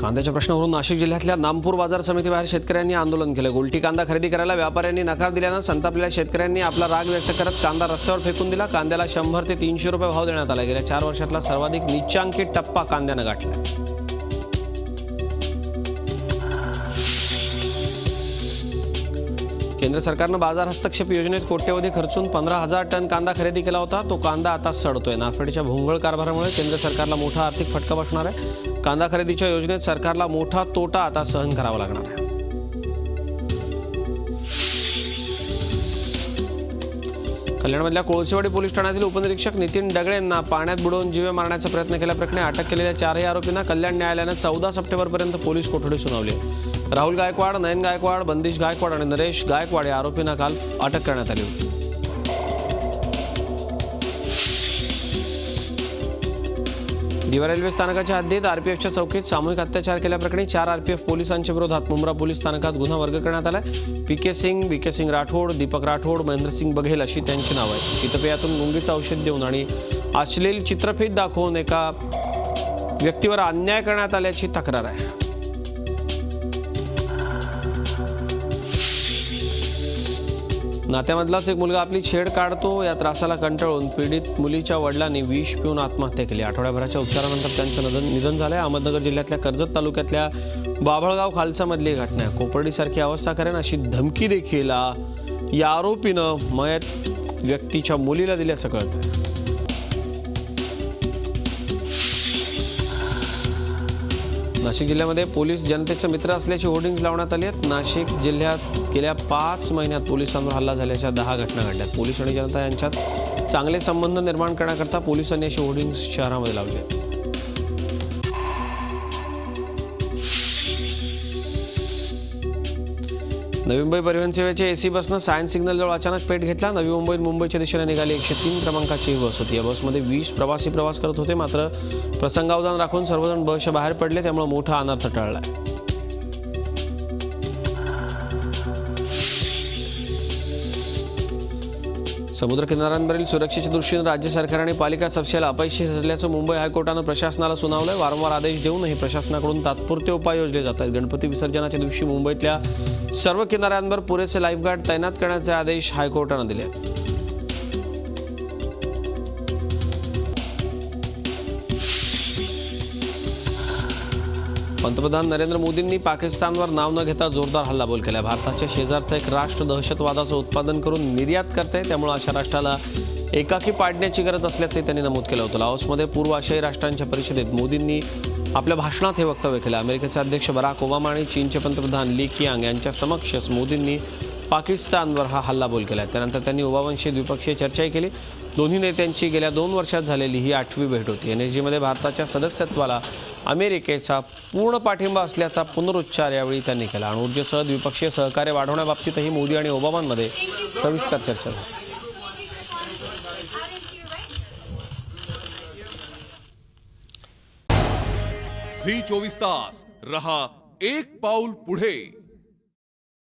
कांद्याच्या प्रश्नावरून नाशिक जिल्ह्यातल्या नामपूर बाजार समितीबाहेर शेतकऱ्यांनी आंदोलन केलं। गोलटी कांदा खरेदी करायला व्यापाऱ्यांनी नकार दिल्यानं संतापलेल्या शेतकऱ्यांनी आपला राग व्यक्त करत कांदा रस्त्यावर फेकून दिला। कांद्याला 100 ते 300 रुपये भाव देण्यात आला। गेल्या 4 वर्षातला सर्वाधिक नीचांकी टप्पा कांद्यानं गाठला। केंद्र सरकारनं बाजार हस्तक्षेप योजनेत कोट्यवधी खर्चून 15,000 टन कांदा खरेदी केला होता। तो कांदा आता सडतोय। नाफेडच्या भोंगळ कारभारामुळे केंद्र सरकारला मोठा आर्थिक फटका बसणार आहे। कांदा खरेदीच्या योजनेत सरकारला मोठा तोटा आता सहन करावा लागणार आहे। कल्याणमधल्या कोळसेवाडी पोलीस ठाण्यातील उपनिरीक्षक नितीन डगळे यांना पाण्यात बुडवून जीवे मारण्याचा प्रयत्न केल्याप्रकरणी अटक केलेल्या 4 आरोपींना कल्याण न्यायालयानं 14 सप्टेंबरपर्यंत पोलीस कोठडी सुनावली। राहुल गायकवाड, नयन गायकवाड, बंदिश गायकवाड आणि नरेश गायकवाड या आरोपींना काल अटक करण्यात आली होती। दिवा रेल्वे स्थानकाच्या हद्दीत आरपीएफच्या चौकीत सामूहिक अत्याचार केल्याप्रकरणी 4 आरपीएफ पोलिसांच्या विरोधात मुंब्रा पोलीस स्थानकात गुन्हा वर्ग करण्यात आला। पीके सिंग, बीके सिंग राठोड, दीपक राठोड, महेंद्रसिंग बघेल अशी त्यांची नावं आहेत। शीतपेयातून गुंगीचं औषध देऊन आणि अश्लील चित्रफित दाखवून एका व्यक्तीवर अन्याय करण्यात आल्याची तक्रार आहे। नात्यामधलाच एक मुलगा आपली छेड काढतो या त्रासाला कंटाळून पीडित मुलीच्या वडिलांनी विष पिऊन आत्महत्या केली। आठवड्याभराच्या उपचारानंतर त्यांचं निधन झालंय। अहमदनगर जिल्ह्यातल्या कर्जत तालुक्यातल्या बाभळगाव खालसामधली घटना आहे। कोपर्डीसारखी अवस्था करेन अशी धमकी देखील या आरोपीनं मयत व्यक्तीच्या मुलीला दिल्याचं कळतंय। नाशिक जिल्ह्यामध्ये पोलीस जनतेचे मित्र असल्याची होर्डिंग्स लावण्यात आली आहेत। नाशिक जिल्ह्यात गेल्या 5 महिन्यात पोलिसांवर हल्ला झाल्याच्या 10 घटना घडल्यात। पोलीस आणि जनता यांच्यात चांगले संबंध निर्माण करण्याकरता पोलिसांनी अशी होर्डिंग्स शहरामध्ये लावली आहेत। नवी मुंबई परिवहन सेवेच्या एसी बसनं सायन्स सिग्नलजवळ अचानक पेट घेतला। नवी मुंबईत मुंबईच्या दिशेने निघाली 103 क्रमांकाची बस होती। या बसमध्ये 20 प्रवासी प्रवास करत होते। मात्र प्रसंगावधान राखून सर्वजण बसच्या बाहेर पडले, त्यामुळे मोठा अनर्थ टळला। समुद्र किनाऱ्यांवरील सुरक्षेच्या दृष्टीने राज्य सरकार आणि पालिका सपशेल अपयशी ठरल्याचं मुंबई हायकोर्टानं प्रशासनाला सुनावलंय। वारंवार आदेश देऊनही प्रशासनाकडून तात्पुरते उपाय योजले जात आहेत। गणपती विसर्जनाच्या दिवशी मुंबईतल्या सर्व किनाऱ्यांवर पुरेसे लाईफगार्ड तैनात करण्याचे आदेश हायकोर्टानं दिले आहेत। पंतप्रधान नरेंद्र मोदींनी पाकिस्तानवर नाव न घेता जोरदार हल्लाबोल केला। भारताच्या शेजारचं एक राष्ट्र दहशतवादाचं उत्पादन करून निर्यात करते, त्यामुळे अशा राष्ट्राला एकाकी पाडण्याची गरज असल्याचे त्यांनी नमूद केलं होतं। लाओसमध्ये पूर्व आशियाई राष्ट्रांच्या परिषदेत मोदींनी आपल्या भाषणात हे वक्तव्य केलं। अमेरिकेचे अध्यक्ष बराक ओबामा आणि चीनचे पंतप्रधान ली कियांग यांच्या समक्षच मोदींनी पाकिस्तानवर हा हल्लाबोल केला। त्यानंतर त्यांनी ओबामांशी द्विपक्षीय चर्चाही केली। दोन्ही नेत्यांची गेल्या 2 वर्षात झालेली ही 8वी भेट होती। एनएसजीमध्ये भारताच्या सदस्यत्वाला अमेरिकेचा पूर्ण पाठिंबा असल्याचा पुनरुच्चार यावेळी त्यांनी केला। अणुऊर्जेसह द्विपक्षीय सहकार्य वाढवण्याबाबतीतही मोदी आणि ओबामांमध्ये सविस्तर चर्चा झाली। झी 24 तास रहा एक पाऊल पुढे।